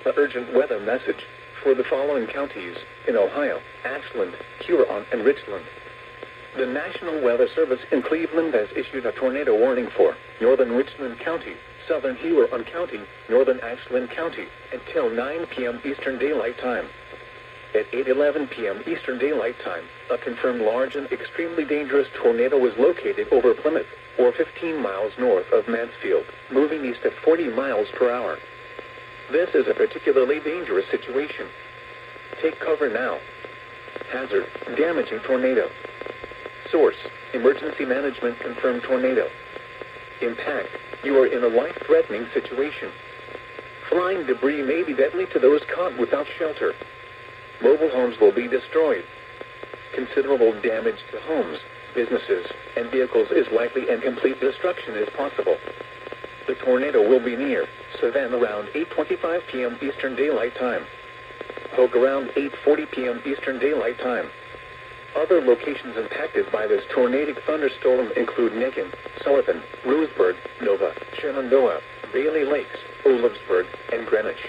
An urgent weather message for the following counties in Ohio: Ashland, Huron, and Richland. The National Weather Service in Cleveland has issued a tornado warning for northern Richland County, southern Huron County, northern Ashland County, until 9 p.m. Eastern Daylight Time. At 8:11 p.m. Eastern Daylight Time, a confirmed large and extremely dangerous tornado was located over Plymouth, or 15 miles north of Mansfield, moving east at 40 miles per hour. This is a particularly dangerous situation. Take cover now. Hazard: damaging tornado. Source: Emergency Management confirmed tornado. Impact: you are in a life-threatening situation. Flying debris may be deadly to those caught without shelter. Mobile homes will be destroyed. Considerable damage to homes, businesses, and vehicles is likely, and complete destruction is possible. The tornado will be near Savannah around 8:25 p.m. Eastern Daylight Time. Hogue around 8:40 p.m. Eastern Daylight Time. Other locations impacted by this tornadic thunderstorm include Macon, Sullivan, Roseburg, Nova, Shenandoah, Bailey Lakes, Olivsburg, and Greenwich.